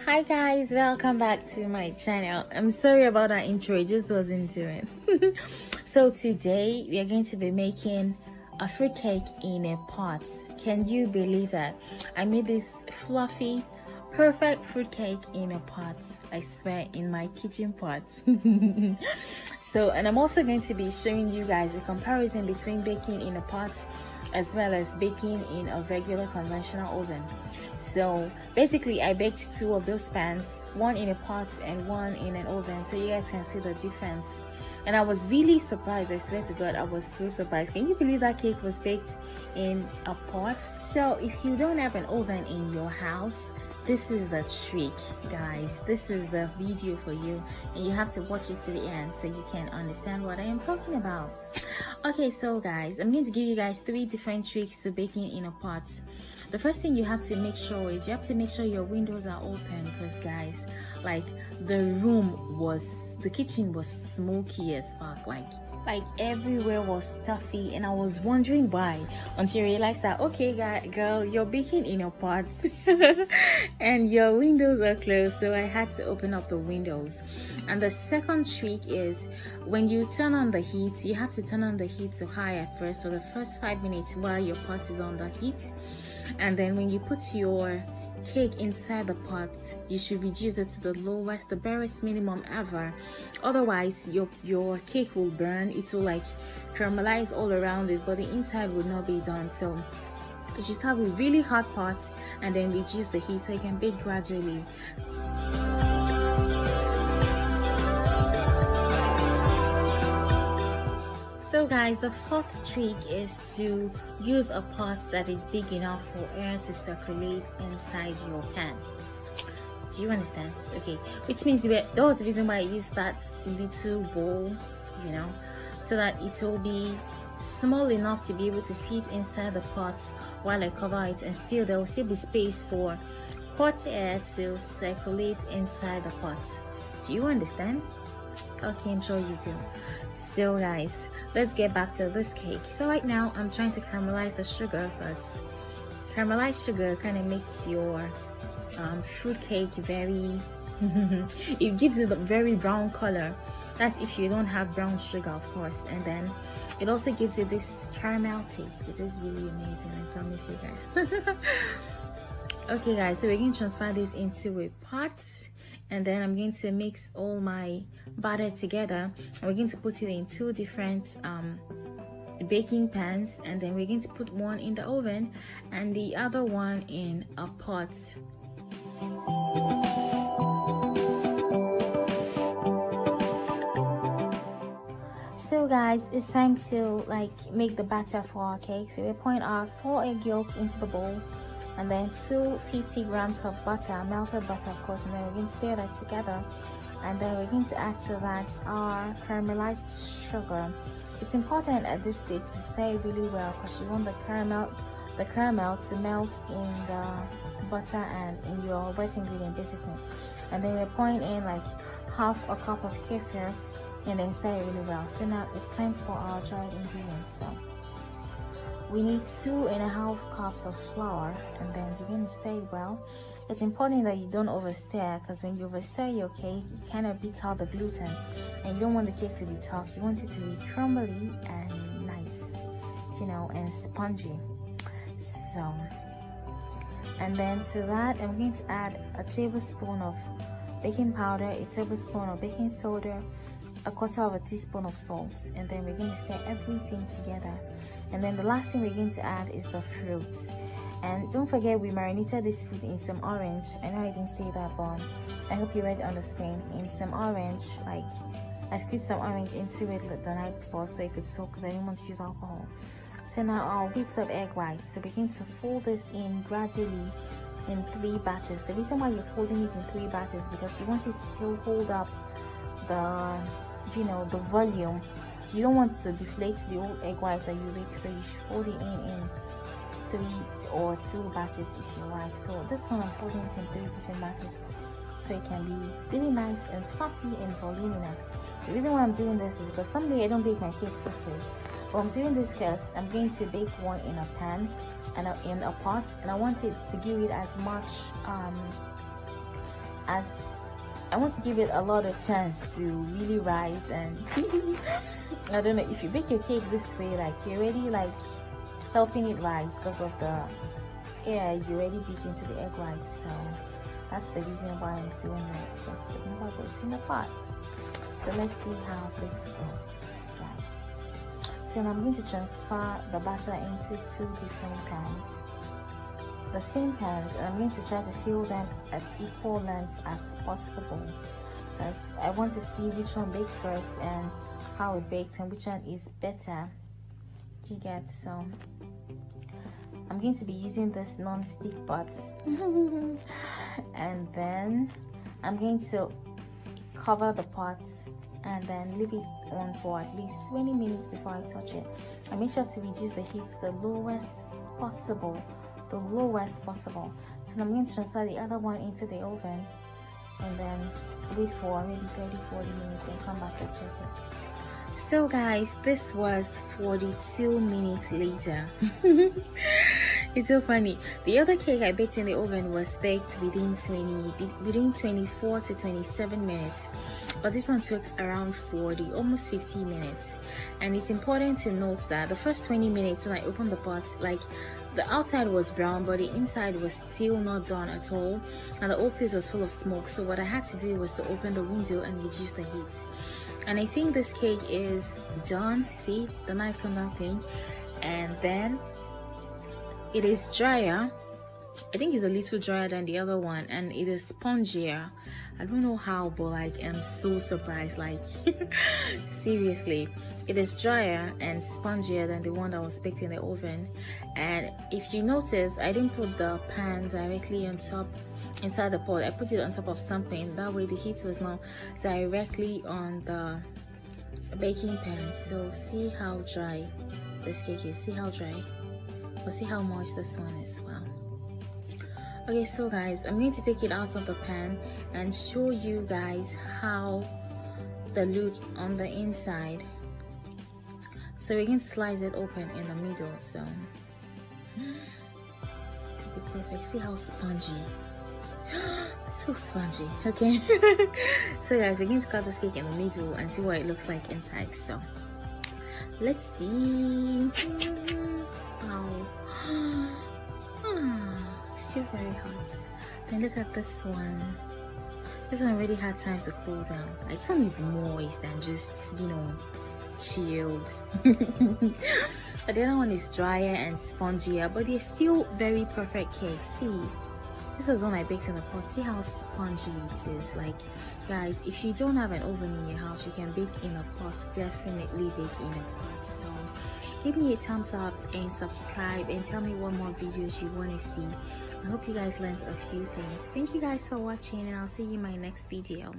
Hi guys, welcome back to my channel. I'm sorry about that intro, it just wasn't doing. So today we are going to be making a fruit cake in a pot. Can you believe that? I made this fluffy, perfect fruit cake in a pot. I swear, in my kitchen pot. So, and I'm also going to be showing you guys a comparison between baking in a pot as well as baking in a regular conventional oven. So basically I baked two of those pans, one in a pot and one in an oven, so you guys can see the difference. And I was really surprised, I swear to God, I was so surprised. Can you believe that cake was baked in a pot? So if you don't have an oven in your house, this is the trick, guys. This is the video for you, and you have to watch it to the end so you can understand what I am talking about. Okay, so guys, I'm going to give you guys 3 different tricks to baking in a pot. The first thing you have to make sure is you have to make sure your windows are open, because guys, like, the kitchen was smoky as fuck, like everywhere was stuffy, and I was wondering why, until I realized that, okay, girl, you're baking in a pot and your windows are closed, so I had to open up the windows. And the second trick is, when you turn on the heat, you have to turn on the heat to high at first, so the first 5 minutes while your pot is on the heat, and then when you put your cake inside the pot, you should reduce it to the lowest, the barest minimum ever. Otherwise your cake will burn. It will like caramelize all around it, but the inside would not be done. So you just have a really hot pot and then reduce the heat so you can bake gradually. So guys, the fourth trick is to use a pot that is big enough for air to circulate inside your pan. Do you understand? Okay, which means that was the reason why I used that little bowl, you know, so that it will be small enough to be able to fit inside the pot while I cover it, and still there will still be space for hot air to circulate inside the pot. Do you understand? Okay, I'm sure you do. So guys, let's get back to this cake. So right now I'm trying to caramelize the sugar, because caramelized sugar kind of makes your fruit cake very it gives it a very brown color. That's if you don't have brown sugar, of course. And then it also gives it this caramel taste. It is really amazing, I promise you guys. Okay guys, so we're going to transfer this into a pot, and then I'm going to mix all my batter together, and we're going to put it in 2 different baking pans, and then we're going to put one in the oven and the other one in a pot. So guys, it's time to like make the batter for our cake. So we're pouring our 4 egg yolks into the bowl, and then 250 grams of butter, melted butter of course, and then we're going to stir that together, and then we're going to add to that our caramelized sugar. It's important at this stage to stir really well, because you want the caramel to melt in the butter and in your wet ingredient basically. And then we're pouring in like half a cup of kefir, and then stir it really well. So now it's time for our dried ingredients. So we need 2.5 cups of flour, and then you're going to stir it well. It's important that you don't overstir, because when you overstir your cake, it kind of beats out the gluten, and you don't want the cake to be tough. You want it to be crumbly and nice, you know, and spongy. So, and then to that I'm going to add a tablespoon of baking powder, a tablespoon of baking soda, a 1/4 teaspoon of salt, and then we're going to stir everything together. And then the last thing we're going to add is the fruit. And don't forget, we marinated this fruit in some orange. I know I didn't say that, but I hope you read it on the screen. In some orange, like I squeezed some orange into it the night before so it could soak, because I didn't want to use alcohol. So now our whipped up egg whites. So begin to fold this in gradually in 3 batches. The reason why you're folding it in 3 batches is because you want it to still hold up the, you know, the volume. You don't want to deflate the old egg white that you make, so you should fold it in 3 or 2 batches if you like. So this one I'm folding it in 3 different batches, so it can be really nice and fluffy and voluminous. The reason why I'm doing this is because normally I don't bake my cakes this way, but I'm doing this because I'm going to bake one in a pan and in a pot, and I want it to give it as much as I want to give it a lot of chance to really rise. And I don't know, if you bake your cake this way, like you're already like helping it rise because of the air you already beat into the egg whites. So that's the reason why I'm doing this, because I've never baked in the pot. So let's see how this goes, guys. So now I'm going to transfer the batter into 2 different pans, the same pans, and I'm going to try to fill them at equal lengths as possible, because I want to see which one bakes first and how it bakes and which one is better. You get? So I'm going to be using this non-stick pot and then I'm going to cover the pot and then leave it on for at least 20 minutes before I touch it. And make sure to reduce the heat to the lowest possible. So I'm going to transfer the other one into the oven and then wait for maybe 30-40 minutes and come back and check it. So guys, this was 42 minutes later. It's so funny. The other cake I baked in the oven was baked within 24 to 27 minutes, but this one took around 40, almost 50 minutes. And it's important to note that the first 20 minutes when I opened the pot, like the outside was brown but the inside was still not done at all, and the whole place was full of smoke. So what I had to do was to open the window and reduce the heat. And I think this cake is done. See, the knife come down clean, and then it is drier. I think it's a little drier than the other one, and it is spongier. I don't know how, but like I'm so surprised, like seriously, it is drier and spongier than the one that was baked in the oven. And if you notice, I didn't put the pan directly on top inside the pot. I put it on top of something, that way the heat was not directly on the baking pan. So see how dry this cake is, see how dry, but see how moist this one is. Wow. Okay, so guys, I'm going to take it out of the pan and show you guys how the look on the inside. So we're going to slice it open in the middle, so to be perfect. See how spongy, so spongy. Okay. So guys, we're going to cut this cake in the middle and see what it looks like inside. So let's see. Wow. Still very hot. And look at this one. This one already had time to cool down. Like, this one is moist and just, you know, chilled. The other one is drier and spongier, but they're still very perfect cakes. See, this was one I baked in the pot. See how spongy it is. Like, guys, if you don't have an oven in your house, you can bake in a pot. Definitely bake in a pot. So give me a thumbs up and subscribe and tell me what more videos you want to see. I hope you guys learned a few things. Thank you guys for watching, and I'll see you in my next video.